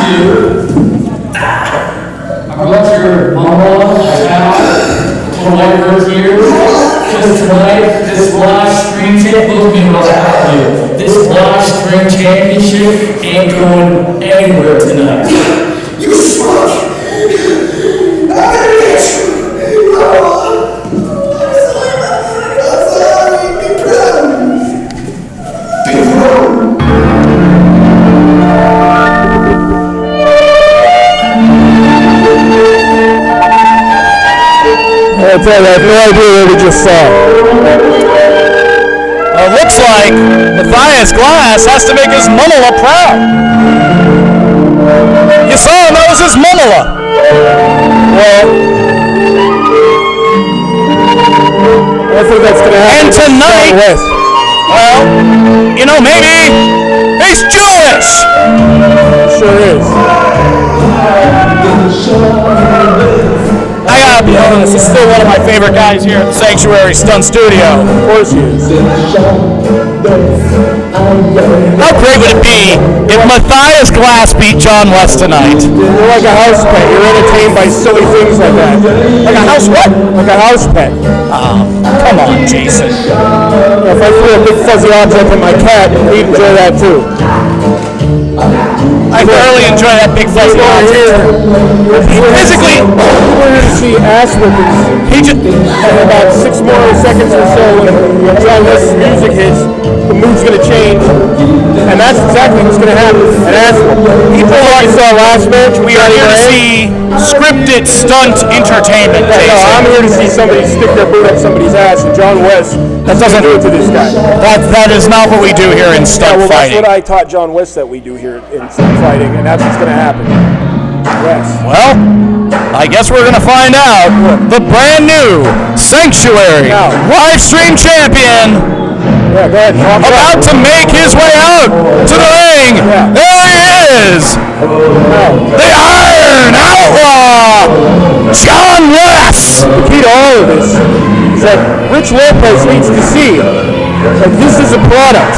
I brought your mama, I found for one of her tears. Because tonight, this live stream tape, look at me what I have you. This live stream championship ain't going anywhere tonight. You suck! I'm gonna get you! I'm sorry, be proud. Be proud. I'll tell you, I have no idea what we just saw. Looks like Mathais Glass has to make his Mummula proud. You saw him, that was his Mummula. Well, I think that's going to happen. And tonight, well, you know, maybe he's Jewish. Sure is. I gotta be honest, he's still one of my favorite guys here at the Sanctuary Stunt Studio. Of course he is. How great would it be if Mathais Glass beat John West tonight? You're like a house pet. You're entertained by silly things like that. Like a house what? Like a house pet. Come on, Jason. If I threw a big fuzzy object at my cat, he'd enjoy that too. I thoroughly enjoy that big fuzzy object. Physically, we're going to see ass whippings. He just in about 6 more seconds or so when John West's music hits, the mood's going to change, and that's exactly what's going to happen. An ass whipping. People like saw last match. We are here to see scripted stunt entertainment. Yeah, no, I'm here to see somebody stick their boot up somebody's ass, and John West doesn't do it to this guy. That is not what we do here in stunt fighting. That's what I taught John West that we do here in stunt fighting, and that's what's going to happen. Yes. Well, I guess we're going to find out. The brand new Sanctuary live stream champion go ahead, about to make his way out to the ring. Yeah. There he is, the Iron Outlaw, John West. The key to all of this is that Rich Lopez needs to see that this is a product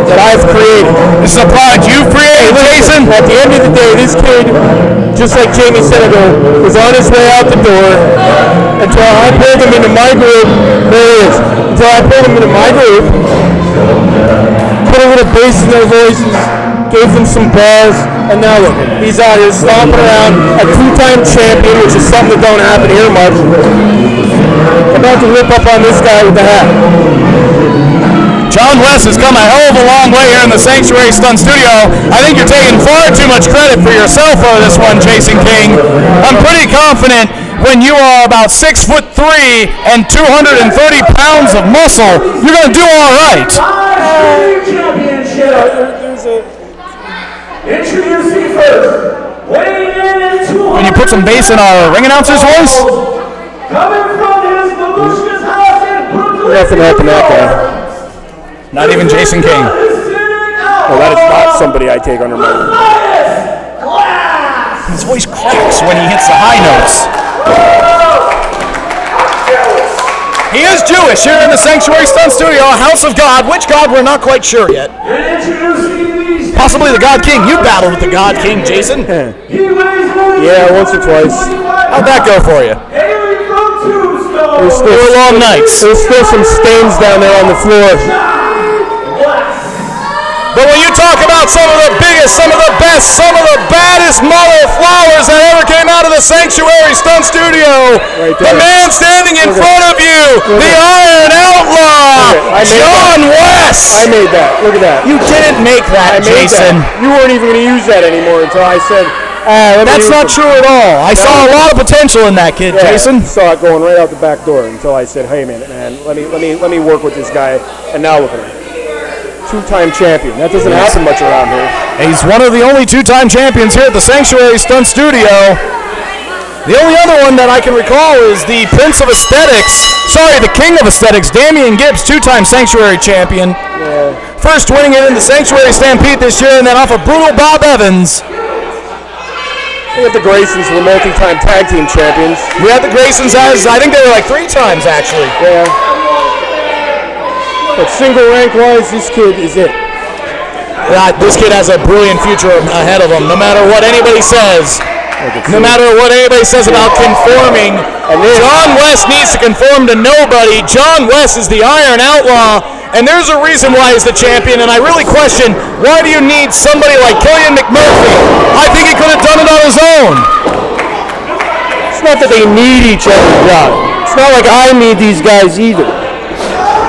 that I've created. This is a product you've created, Jason. At the end of the day, this kid, just like Jamie Senator, was on his way out the door until I pulled him into my group. There he is. Until I pulled him into my group, put a little bass in their voices, gave them some balls, and now look, he's out here stomping around, a 2-time champion, which is something that don't happen here much. About to rip up on this guy with the hat. John West has come a hell of a long way here in the Sanctuary Stunt Studio. I think you're taking far too much credit for yourself for this one, Jason King. I'm pretty confident when you are about 6'3" and 230 pounds of muscle, you're going to do all right. Introducing first, weighing in at 200. Can you put some bass in our ring announcer's voice? Coming from his voluptuous house in Brooklyn. Nothing happened to that guy. Not even Jason King. Well, that is not somebody I take under my wing. His voice cracks when he hits the high notes. He is Jewish here in the Sanctuary Stunt Studio, a house of God. Which God, we're not quite sure yet. Possibly the God King. You battled with the God King, Jason. Yeah, once or twice. How'd that go for you? There were long nights. There's still some stains down there on the floor. But when you talk about some of the biggest, some of the best, some of the baddest mother flowers that ever came out of the Sanctuary Stunt Studio, the man standing in front of you, the Iron Outlaw, John West. I made that. Look at that. You didn't make that, Jason. You weren't even going to use that anymore until I said, that's not true at all. I saw a lot of potential in that kid, Jason. I saw it going right out the back door until I said, hey man, let me work with this guy. And now look at him. 2-time champion. That doesn't happen much around here. He's one of the only 2-time champions here at the Sanctuary Stunt Studio. The only other one that I can recall is the Prince of Aesthetics. Sorry, the King of Aesthetics, Damian Gibbs, 2-time Sanctuary champion. Yeah. First winning it in the Sanctuary Stampede this year, and then off of brutal Bob Evans. We had the Graysons were multi-time tag team champions. We had the Graysons as, I think they were like 3 times actually. Yeah. But single rank wise, this kid is it. This kid has a brilliant future ahead of him, no matter what anybody says. No matter what anybody says about conforming, John West needs to conform to nobody. John West is the Iron Outlaw, and there's a reason why he's the champion, and I really question, why do you need somebody like Killian McMurphy? I think he could have done it on his own. It's not that they need each other, John. It's not like I need these guys either.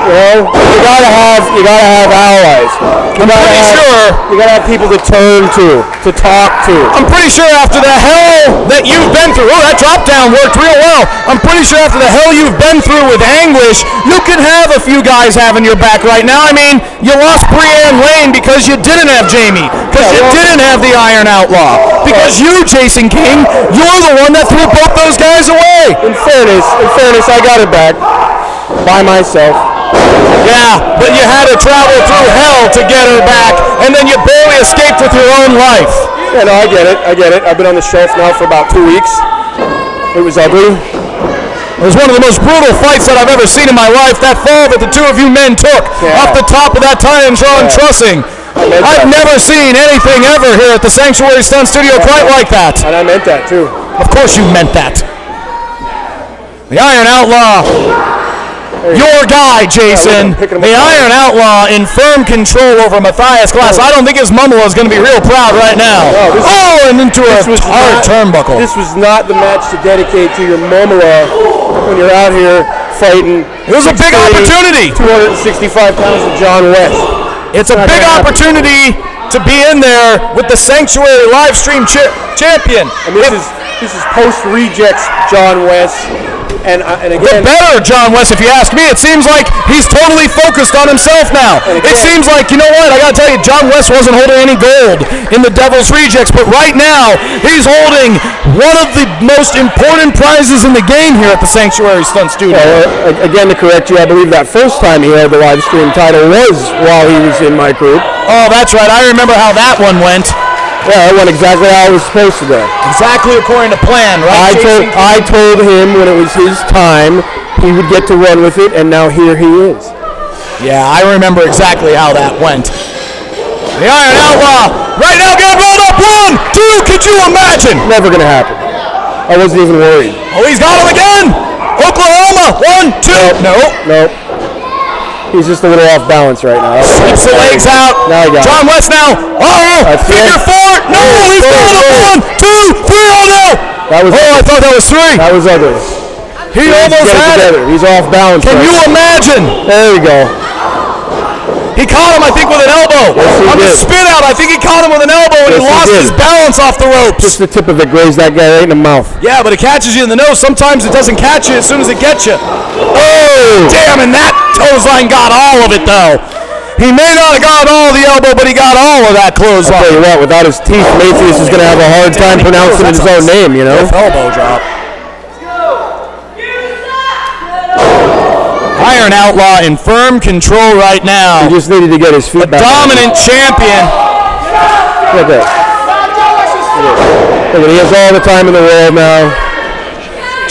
You know, you gotta have allies. You gotta have people to turn to talk to. I'm pretty sure after the hell that you've been through, that drop down worked real well. I'm pretty sure after the hell you've been through with Anguish, you can have a few guys having your back right now. I mean, you lost Brianne Lane because you didn't have Jamie, because you didn't have the Iron Outlaw, because you, Jason King, you're the one that threw both those guys away. In fairness, I got it back by myself. Yeah, but you had to travel through hell to get her back, and then you barely escaped with your own life. Yeah, no, I get it. I've been on the shelf now for about 2 weeks. It was ugly. It was one of the most brutal fights that I've ever seen in my life. That fall that the two of you men took off the top of that Titantron trussing. I've never seen anything ever here at the Sanctuary Stunt Studio quite like that. And I meant that too. Of course you meant that. The Iron Outlaw. Your guy, Jason, the Iron Outlaw in firm control over Mathais Glass. I don't think his mumble is going to be real proud right now. And into a hard turnbuckle. This was not the match to dedicate to your Momola when you're out here fighting. It was a big opportunity. 265 pounds of John West. It's a big opportunity to be in there with the Sanctuary live stream champion. And this is post-rejects John West. And again, the better John West, if you ask me. It seems like he's totally focused on himself now. It seems like, you know what, I gotta tell you, John West wasn't holding any gold in the Devil's Rejects, but right now, he's holding one of the most important prizes in the game here at the Sanctuary Stunt Studio. Again, to correct you, I believe that first time he held the live stream title was while he was in my group. Oh, that's right. I remember how that one went. Yeah, it went exactly how it was supposed to go. Exactly according to plan, right? I told him when it was his time, he would get to run with it, and now here he is. Yeah, I remember exactly how that went. The Iron Outlaw, right now getting rolled up. 1, 2, could you imagine? Never gonna happen. I wasn't even worried. Oh, he's got him again. Oklahoma, 1, 2. Nope. He's just a little off balance right now. Slips the legs out. Now he got John West now. Figure 4. No, he's got him. 1, 2, 3. Oh no. I thought that was 3. That was ugly. He almost had it. He's off balance. Can you imagine? There we go. He caught him, I think, with an elbow. On the spin out, I think he caught him with an elbow, and he lost his balance off the ropes. Just the tip of it grazed that guy right in the mouth. Yeah, but it catches you in the nose. Sometimes it doesn't catch you as soon as it gets you. Oh, damn, and that clothesline got all of it, though. He may not have got all the elbow, but he got all of that clothesline. I'll tell you what, without his teeth, Mathais is going to have a hard time pronouncing his own name, you know? Elbow drop. Iron Outlaw in firm control right now. He just needed to get his feet back. Dominant champion. Look at that. Look at, he has all the time in the world now.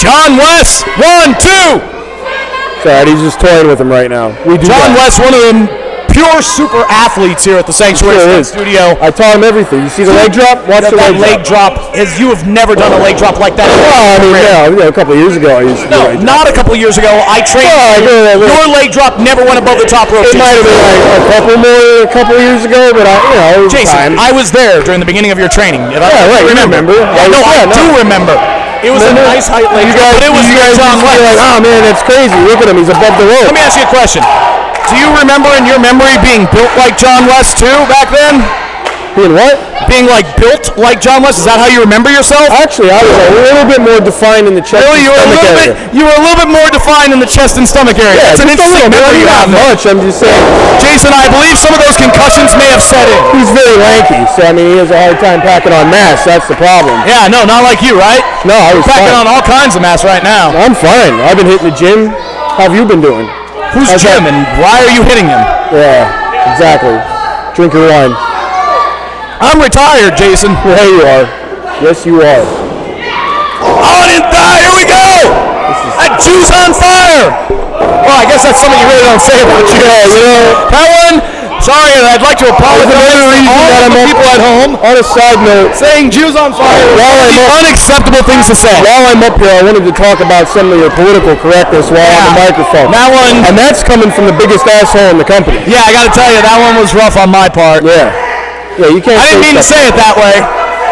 John West, 1, 2. Sorry, he's just toying with him right now. John West, one of them pure super athletes here at the Sanctuary Stunt Studio. I taught him everything. You see the leg drop? Watch the leg drop. You have never done a leg drop like that. Well, I mean, a couple of years ago I used to do it. No, not a couple of years ago. I trained your leg drop never went above the top rope. It might have been like a couple of years ago, but Jason, I was there during the beginning of your training. Right, you remember. I do remember. It was a nice height leg drop, but it was John West. Like, oh man, that's crazy. Look at him, he's above the rope. Let me ask you a question. Do you remember in your memory being built like John West too back then? Being what? Being like built like John West. Is that how you remember yourself? Actually, I was a little bit more defined in the chest and stomach area. You were a little bit more defined in the chest and stomach area. Yeah, that's an interesting memory you have. Not much, I'm just saying. Jason, I believe some of those concussions may have set in. He's very lanky, so I mean he has a hard time packing on mass. That's the problem. Yeah, no, not like you, right? No, I was packing on all kinds of mass right now. I'm fine. I've been hitting the gym. How have you been doing? Who's Jim and why are you hitting him? Yeah, exactly. Drink your wine. I'm retired, Jason. Yeah, you are. Yes, you are. On and die. Here we go. That juice on fire. Well, I guess that's something you really don't say about you. Yeah, That one sorry, and I'd like to apologize to all of the people at home. On a side note, Saying Jews on fire is one of the unacceptable things to say. while I'm up here, I wanted to talk about some of your political correctness while on the microphone. That one, And that's coming from the biggest asshole in the company. yeah, I got to tell you, that one was rough on my part. Yeah. Yeah, you can't I didn't mean to say it that way.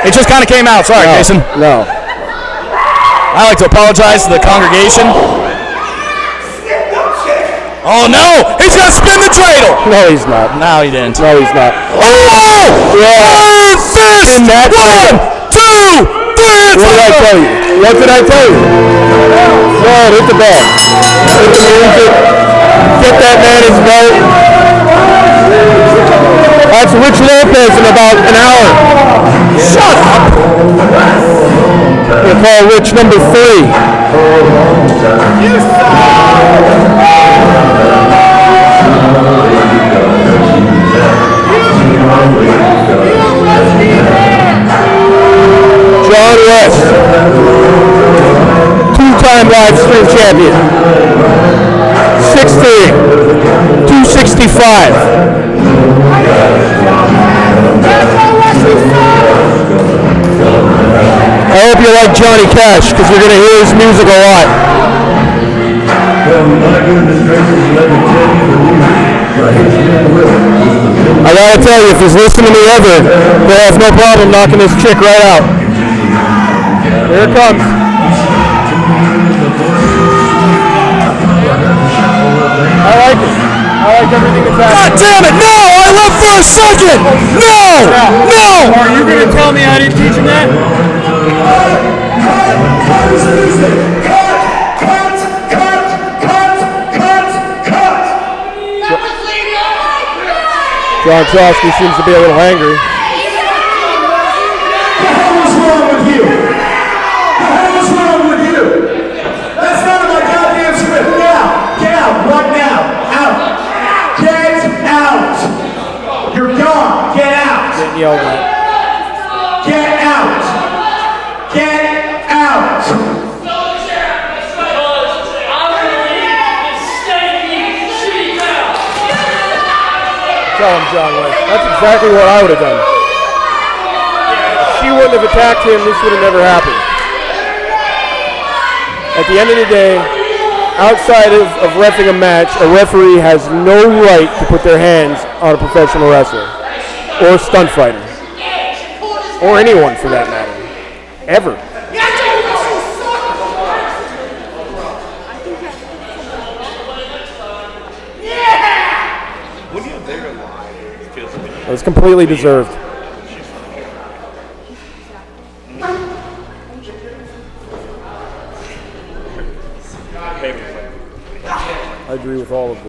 It just kind of came out. Sorry, Jason. No. I'd like to apologize to the congregation. Oh no! He's gonna spin the dreidel! No, he's not. No, he didn't. No, he's not. Oh! Yeah. Fist! And that's 1, 2, 3! What did I tell you? What did I tell you? No, hit the bell. Hit the music. Get that man his vote. That's Rich Lopez in about an hour. Shut up! We'll call Rich number 3. You John West, 2-time live stream champion. 6'3", 265. I hope you like Johnny Cash, because you're going to hear his music a lot. I gotta tell you, if he's listening to me ever, he'll have no problem knocking this chick right out. Here it comes. I like it. I like everything that's happening. God damn it! No! I left for a second! No! No! Are you going to tell me I didn't teach him that? John Chowski seems to be a little angry. What the hell is wrong with you? What the hell is wrong with you? That's none of my goddamn script. Now! Get out! Right now! Out! Get out! You're gone! Get out! Getting yelled at. Get out! Get out! Tell him, John West. That's exactly what I would have done. If she wouldn't have attacked him, this would have never happened. At the end of the day, outside of reffing a match, a referee has no right to put their hands on a professional wrestler or stunt fighter or anyone for that matter, ever. It was completely deserved. I agree with all of this.